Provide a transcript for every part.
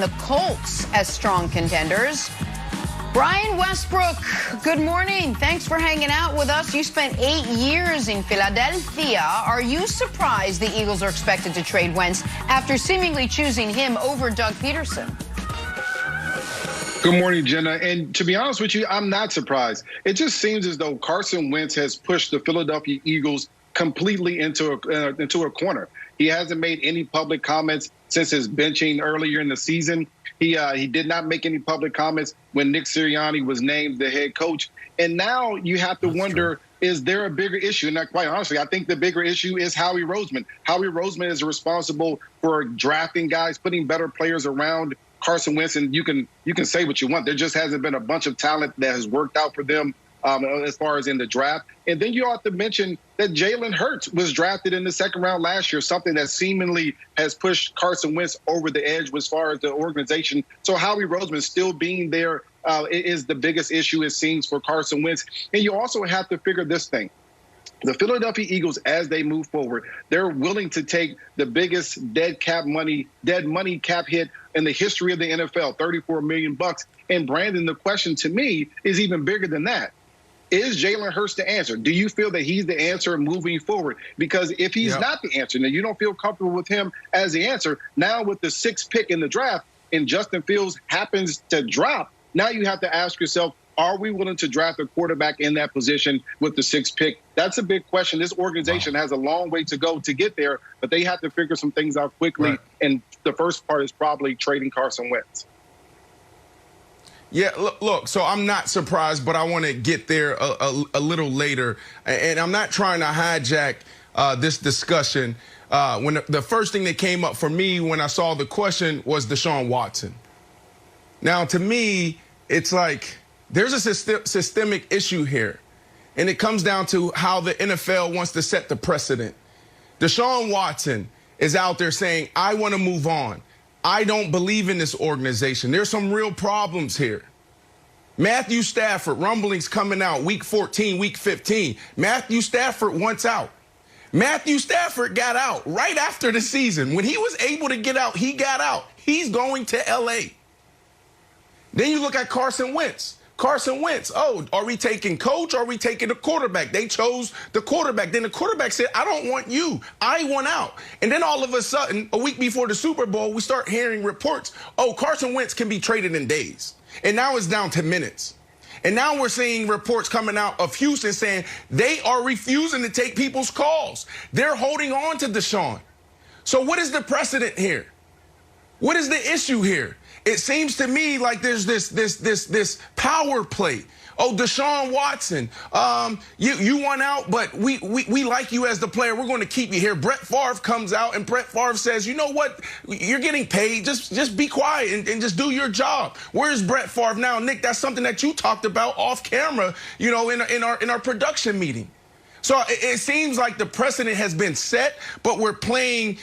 The Colts as strong contenders. Brian Westbrook, good morning. Thanks for hanging out with us. You spent 8 years in Philadelphia. Are you surprised the Eagles are expected to trade Wentz after seemingly choosing him over Doug Perdeson? Good morning, Jenna. And to be honest with you, I'm not surprised. It just seems as though Carson Wentz has pushed the Philadelphia Eagles completely into a corner. He hasn't made any public comments since his benching earlier in the season. He did not make any public comments when Nick Sirianni was named the head coach. And now you have to wonder, is there a bigger issue? And quite honestly, I think the bigger issue is Howie Roseman. Howie Roseman is responsible for drafting guys, putting better players around Carson Wentz, and you can say what you want. There just hasn't been a bunch of talent that has worked out for them as far as in the draft. And then you ought to mention that Jalen Hurts was drafted in the second round last year, something that seemingly has pushed Carson Wentz over the edge as far as the organization. So Howie Roseman still being there is the biggest issue, it seems, for Carson Wentz. And you also have to figure this thing. The Philadelphia Eagles, as they move forward, they're willing to take the biggest dead money cap hit in the history of the NFL, $34 million. And Brandon, the question to me is even bigger than that. Is Jalen Hurts the answer? Do you feel that he's the answer moving forward? Because if he's not the answer, now you don't feel comfortable with him as the answer, now with the 6th pick in the draft and Justin Fields happens to drop, now you have to ask yourself, are we willing to draft a quarterback in that position with the 6th pick? That's a big question. This organization has a long way to go to get there, but they have to figure some things out quickly. Right. And the first part is probably trading Carson Wentz. Yeah, look, so I'm not surprised, but I want to get there a little later. And I'm not trying to hijack this discussion. When the first thing that came up for me when I saw the question was Deshaun Watson. Now, to me, it's like there's a systemic issue here. And it comes down to how the NFL wants to set the precedent. Deshaun Watson is out there saying, I want to move on. I don't believe in this organization. There's some real problems here. Matthew Stafford, rumblings coming out week 14, week 15. Matthew Stafford wants out. Matthew Stafford got out right after the season. When he was able to get out, he got out. He's going to L.A. Then you look at Carson Wentz. Carson Wentz, oh, are we taking coach or are we taking the quarterback? They chose the quarterback. Then the quarterback said, I don't want you. I want out. And then all of a sudden, a week before the Super Bowl, we start hearing reports, oh, Carson Wentz can be traded in days. And now it's down to minutes. And now we're seeing reports coming out of Houston saying they are refusing to take people's calls. They're holding on to Deshaun. So what is the precedent here? What is the issue here? It seems to me like there's this power play. Oh, Deshaun Watson, you want out, but we like you as the player. We're going to keep you here. Brett Favre comes out, and Brett Favre says, you know what? You're getting paid. Just be quiet and just do your job. Where's Brett Favre now? Nick, that's something that you talked about off camera, you know, in our production meeting. So it seems like the precedent has been set, but we're playing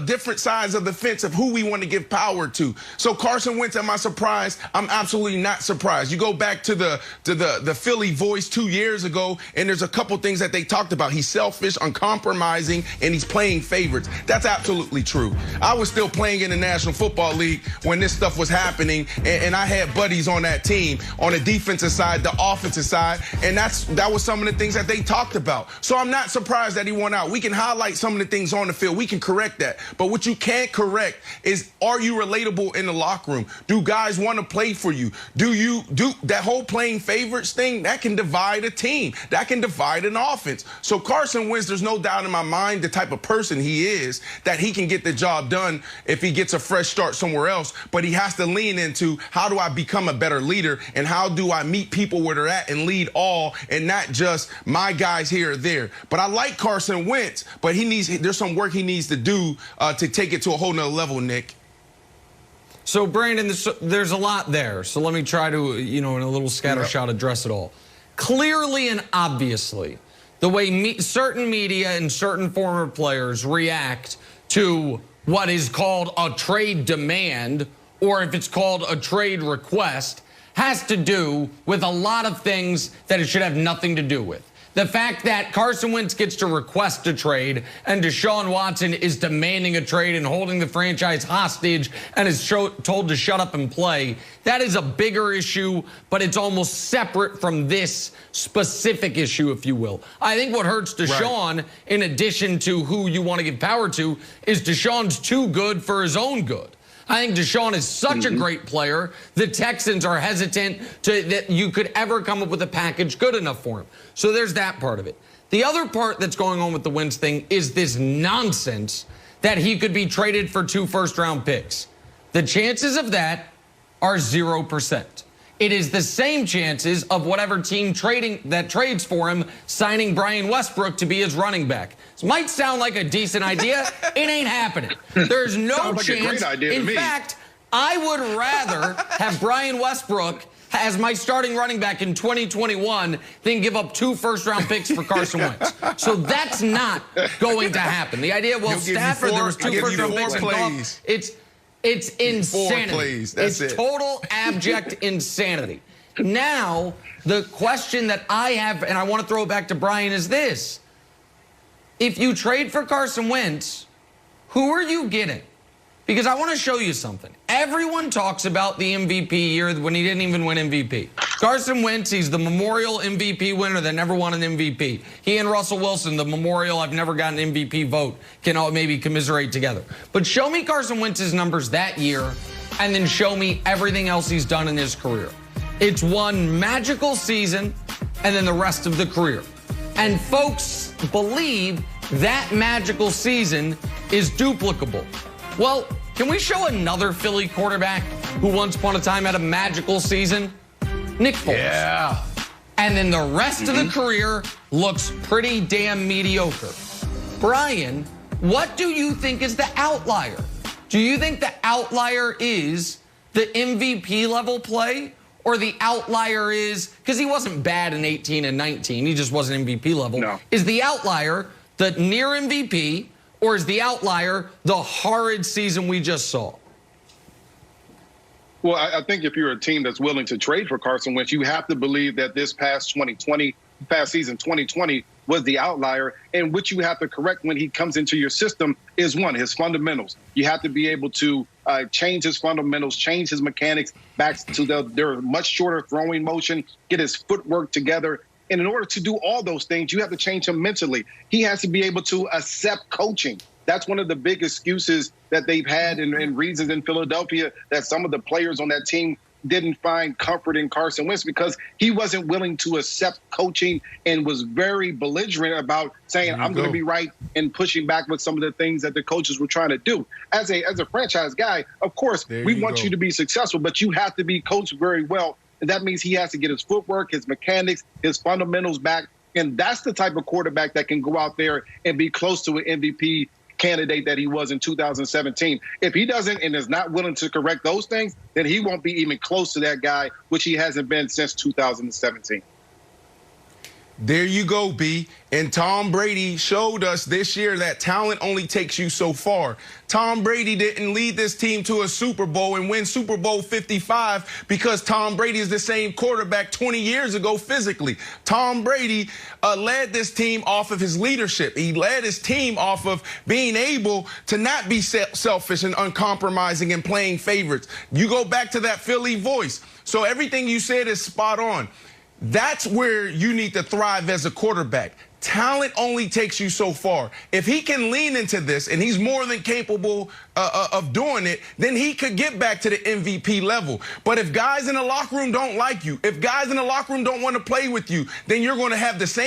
different sides of the fence of who we want to give power to. So Carson Wentz, am I surprised? I'm absolutely not surprised. You go back to the Philly voice 2 years ago, and there's a couple things that they talked about. He's selfish, uncompromising, and he's playing favorites. That's absolutely true. I was still playing in the National Football League when this stuff was happening, and I had buddies on that team, on the defensive side, the offensive side, and that was some of the things that they talked about. So I'm not surprised that he won out. We can highlight some of the things on the field. We can correct that. But what you can't correct is, are you relatable in the locker room? Do guys want to play for you? Do that whole playing favorites thing? That can divide a team. That can divide an offense. So Carson Wentz, there's no doubt in my mind the type of person he is, that he can get the job done if he gets a fresh start somewhere else. But he has to lean into, how do I become a better leader, and how do I meet people where they're at and lead all, and not just my guys here or there. But I like Carson Wentz, but there's some work he needs to do to take it to a whole nother level, Nick. So, Brandon, there's a lot there. So let me try to, in a little scattershot, address it all. Clearly and obviously, the way certain media and certain former players react to what is called a trade demand, or if it's called a trade request, has to do with a lot of things that it should have nothing to do with. The fact that Carson Wentz gets to request a trade and Deshaun Watson is demanding a trade and holding the franchise hostage and is told to shut up and play, that is a bigger issue, but it's almost separate from this specific issue, if you will. I think what hurts Deshaun, in addition to who you want to give power to, is Deshaun's too good for his own good. I think Deshaun is such a great player. The Texans are hesitant that you could ever come up with a package good enough for him. So there's that part of it. The other part that's going on with the Wentz thing is this nonsense that he could be traded for 2 first-round picks. The chances of that are 0%. It is the same chances of whatever team trades for him signing Brian Westbrook to be his running back. This might sound like a decent idea. It ain't happening. There's no Sounds like chance. a great idea to me. In fact, I would rather have Brian Westbrook as my starting running back in 2021 than give up 2 first-round picks for Carson Wentz. So that's not going to happen. The idea, well, Stafford, there was 2 first-round picks and golf. It's insanity. It's total abject insanity. Now, the question that I have, and I want to throw it back to Brian, is this. If you trade for Carson Wentz, who are you getting? Because I want to show you something. Everyone talks about the MVP year when he didn't even win MVP. Carson Wentz, he's the memorial MVP winner that never won an MVP. He and Russell Wilson, the memorial I've never gotten an MVP vote, can all maybe commiserate together. But show me Carson Wentz's numbers that year, and then show me everything else he's done in his career. It's one magical season, and then the rest of the career. And folks believe that magical season is duplicable. Well, can we show another Philly quarterback who once upon a time had a magical season? Nick Foles. Yeah. And then the rest of the career looks pretty damn mediocre. Brian, what do you think is the outlier? Do you think the outlier is the MVP level play? Or the outlier is, because he wasn't bad in 18 and 19, he just wasn't MVP level. No. Is the outlier the near MVP, or is the outlier the horrid season we just saw? Well, I think if you're a team that's willing to trade for Carson Wentz, you have to believe that this past season 2020 was the outlier. And what you have to correct when he comes into your system is, one, his fundamentals. You have to be able to change his fundamentals, change his mechanics back to their much shorter throwing motion, get his footwork together. And in order to do all those things, you have to change him mentally. He has to be able to accept coaching. That's one of the big excuses that they've had and reasons in Philadelphia that some of the players on that team didn't find comfort in Carson Wentz, because he wasn't willing to accept coaching and was very belligerent about saying, I'm going to be right, and pushing back with some of the things that the coaches were trying to do. As a franchise guy, of course, we want you to be successful, but you have to be coached very well. And that means he has to get his footwork, his mechanics, his fundamentals back. And that's the type of quarterback that can go out there and be close to an MVP candidate that he was in 2017. If he doesn't and is not willing to correct those things, then he won't be even close to that guy, which he hasn't been since 2017. There you go, B. And Tom Brady showed us this year that talent only takes you so far. Tom Brady didn't lead this team to a Super Bowl and win Super Bowl 55 because Tom Brady is the same quarterback 20 years ago physically. Tom Brady led this team off of his leadership. He led his team off of being able to not be selfish and uncompromising and playing favorites. You go back to that Philly voice. So everything you said is spot on. That's where you need to thrive as a quarterback. Talent only takes you so far. If he can lean into this, and he's more than capable of doing it, then he could get back to the MVP level. But if guys in the locker room don't like you, if guys in the locker room don't want to play with you, then you're going to have the same